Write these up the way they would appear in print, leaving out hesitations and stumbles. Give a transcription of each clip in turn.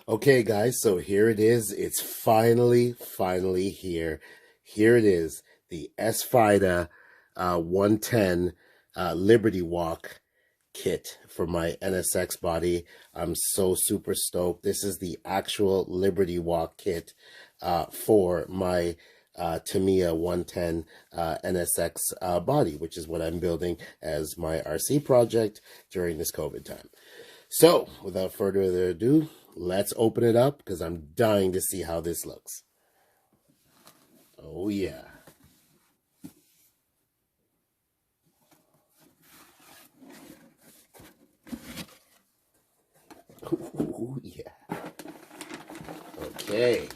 Okay, guys, so here it is. It's finally here. Here it is, the Sfida 110 Liberty Walk kit for my NSX body. I'm so super stoked. This is the actual Liberty Walk kit for my Tamiya 110 NSX body, which is what I'm building as my RC project during this COVID time. So, without further ado, let's open it up because I'm dying to see how this looks. Oh, yeah. Oh, yeah. Okay.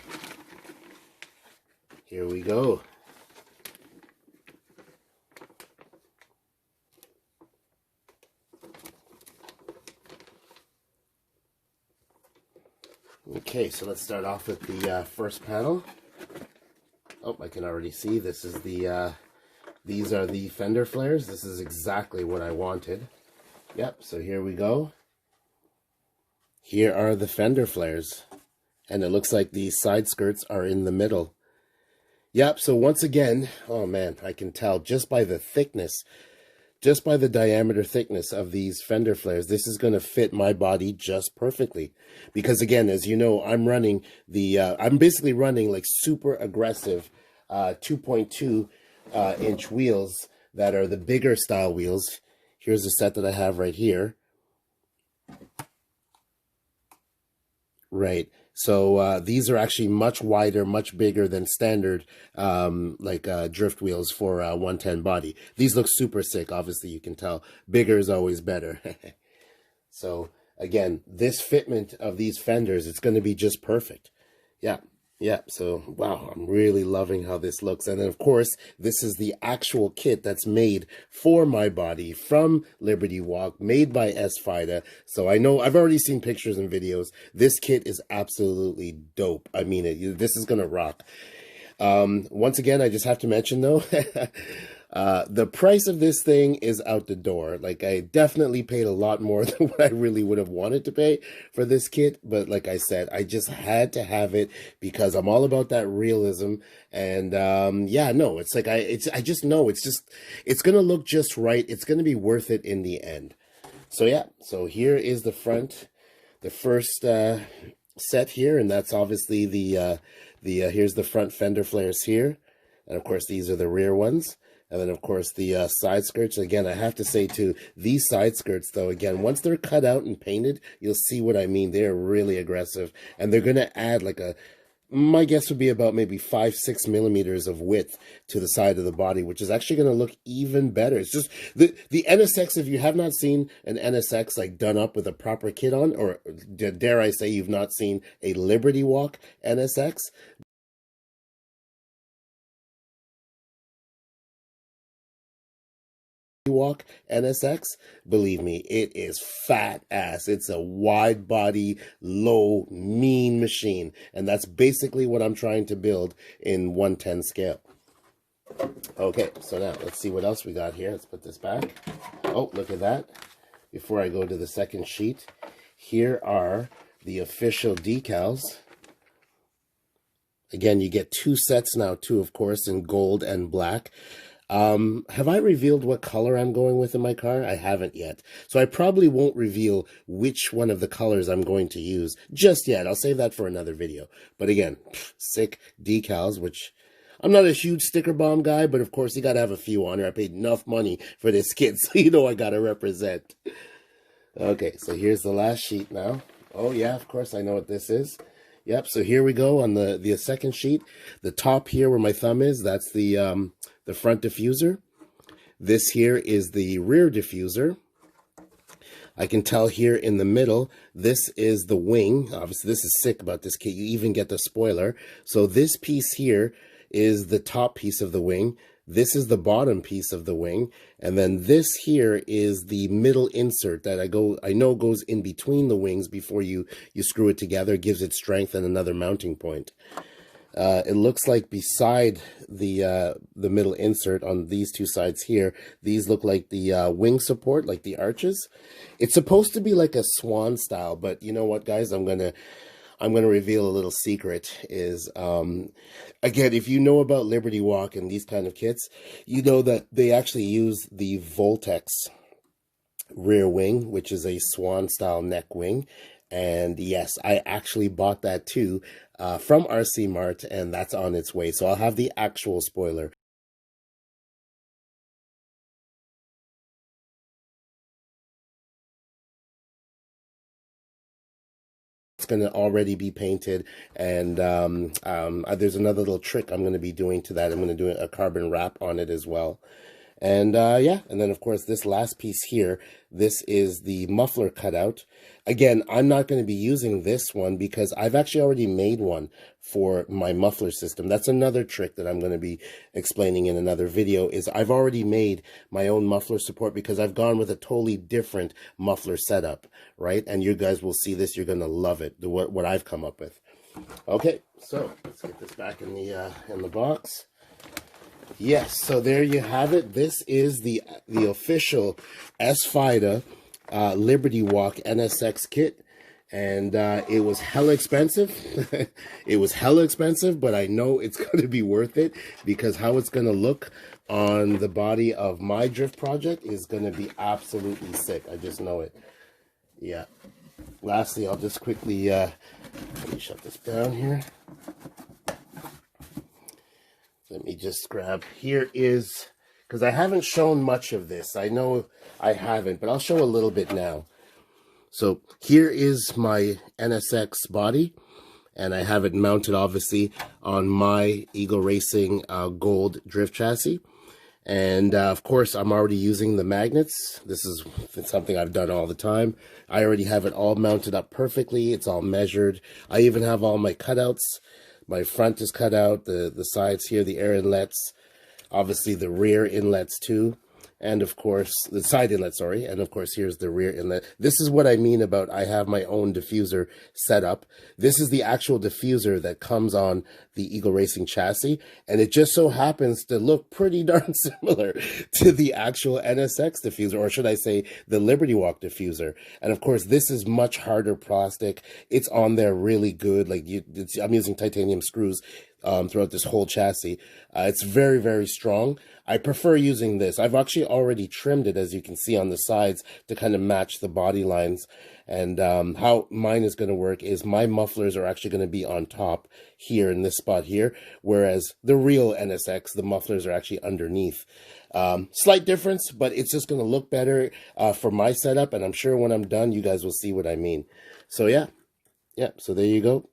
Here we go. Okay, so let's start off with the first panel. Oh, I can already see this is the, these are the Fender Flares. This is exactly what I wanted. Yep, so here we go. Here are the Fender Flares. And it looks like the side skirts are in the middle. Yep, so once again, oh man, I can tell just by the thickness, just by the diameter thickness of these Fender Flares, this is going to fit my body just perfectly. Because again, as you know, I'm running the, I'm basically running like super aggressive 2.2 inch wheels that are the bigger style wheels. Here's the set that I have right here. Right. So these are actually much wider, much bigger than standard drift wheels for 110 body. These look super sick. Obviously, you can tell bigger is always better. So again, this fitment of these fenders, it's going to be just perfect. Yeah. Yeah, so, wow, I'm really loving how this looks. And then, of course, this is the actual kit that's made for my body from Liberty Walk, made by Sfida. So I know, I've already seen pictures and videos. This kit is absolutely dope. I mean, this is going to rock. Once again, I just have to mention, though, the price of this thing is out the door. Like, I definitely paid a lot more than what I really would have wanted to pay for this kit. But like I said, I just had to have it because I'm all about that realism. And yeah, no, it's like, I just know it's going to look just right. It's going to be worth it in the end. So yeah, so here is the front, the first set here. And that's obviously here's the front Fender Flares here. And of course, these are the rear ones. And then, of course, the side skirts. Again, I have to say, too, these side skirts, though, again, once they're cut out and painted, you'll see what I mean. They're really aggressive. And they're going to add, like, my guess would be about maybe 5-6 millimeters of width to the side of the body, which is actually going to look even better. It's just, the NSX, if you have not seen an NSX, like, done up with a proper kit on, or dare I say you've not seen a Liberty Walk NSX, Walk NSX, believe me, it is fat ass. It's a wide body, low, mean machine. And that's basically what I'm trying to build in 110 scale. Okay, so now let's see what else we got here. Let's put this back. Oh, look at that. Before I go to the second sheet, here are the official decals. Again, you get two sets now too, of course, in gold and black. Have I revealed what color I'm going with in my car? I haven't yet. So I probably won't reveal which one of the colors I'm going to use just yet. I'll save that for another video. But again, sick decals, which I'm not a huge sticker bomb guy, but of course you got to have a few on here. I paid enough money for this kit, so you know I got to represent. Okay, so here's the last sheet now. Oh yeah, of course I know what this is. Yep, so here we go on the second sheet. The top here where my thumb is, that's the front diffuser. This here is the rear diffuser. I can tell here in the middle, this is the wing. Obviously, this is sick about this kit. You even get the spoiler. So this piece here is the top piece of the wing. This is the bottom piece of the wing. And then this here is the middle insert that I know goes in between the wings before you screw it together. It gives it strength and another mounting point. It looks like beside the middle insert on these two sides here, these look like the wing support, like the arches. It's supposed to be like a swan style, but you know what, guys? I'm I'm going to reveal a little secret is, again, if you know about Liberty Walk and these kind of kits, you know that they actually use the Voltex rear wing, which is a swan style neck wing. And yes, I actually bought that too from RC Mart, and that's on its way. So I'll have the actual spoiler. It's going to already be painted, and there's another little trick I'm going to be doing to that. I'm going to do a carbon wrap on it as well. And yeah, and then of course this last piece here, this is the muffler cutout. Again, I'm not going to be using this one because I've actually already made one for my muffler system. That's another trick that I'm going to be explaining in another video, is I've already made my own muffler support because I've gone with a totally different muffler setup, right? And you guys will see this, you're going to love it, what I've come up with. Okay, so let's get this back in the box. Yes, so there you have it. This is the official Sfida Liberty Walk NSX kit, and it was hella expensive. It was hella expensive, but I know it's going to be worth it because how it's going to look on the body of my drift project is going to be absolutely sick. I just know it. Yeah. Lastly, I'll just quickly let me shut this down here. Let me just grab, here is, because I haven't shown much of this. I know I haven't, but I'll show a little bit now. So here is my NSX body, and I have it mounted obviously on my Eagle Racing gold drift chassis. And of course, I'm already using the magnets. This is something I've done all the time. I already have it all mounted up perfectly. It's all measured. I even have all my cutouts. My front is cut out, the sides here, the air inlets, obviously the rear inlets too, and of course, the side inlet, sorry, and of course here's the rear inlet. This is what I mean about I have my own diffuser set up. This is the actual diffuser that comes on the Eagle Racing chassis, and it just so happens to look pretty darn similar to the actual NSX diffuser, or should I say the Liberty Walk diffuser. And of course, this is much harder plastic. It's on there really good. Like I'm using titanium screws throughout this whole chassis. It's very, very strong. I prefer using this. I've actually already trimmed it, as you can see on the sides, to kind of match the body lines. And how mine is going to work is my mufflers are actually going to be on top here in this spot here, whereas the real NSX, the mufflers are actually underneath. Slight difference, but it's just going to look better for my setup, and I'm sure when I'm done, you guys will see what I mean. So yeah, so there you go.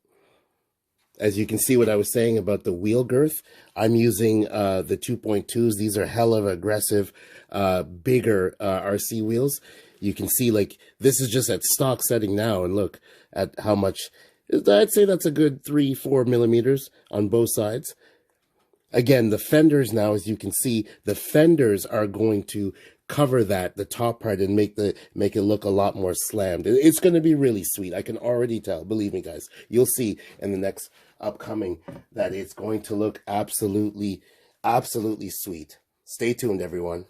As you can see what I was saying about the wheel girth, I'm using the 2.2s. These are hella aggressive, bigger RC wheels. You can see, like, this is just at stock setting now, and look at how much. I'd say that's a good 3-4 millimeters on both sides. Again, the fenders now, as you can see, the fenders are going to cover the top part, and make it look a lot more slammed. It's going to be really sweet. I can already tell. Believe me, guys. You'll see in the next upcoming that it's going to look absolutely, absolutely sweet. Stay tuned, everyone.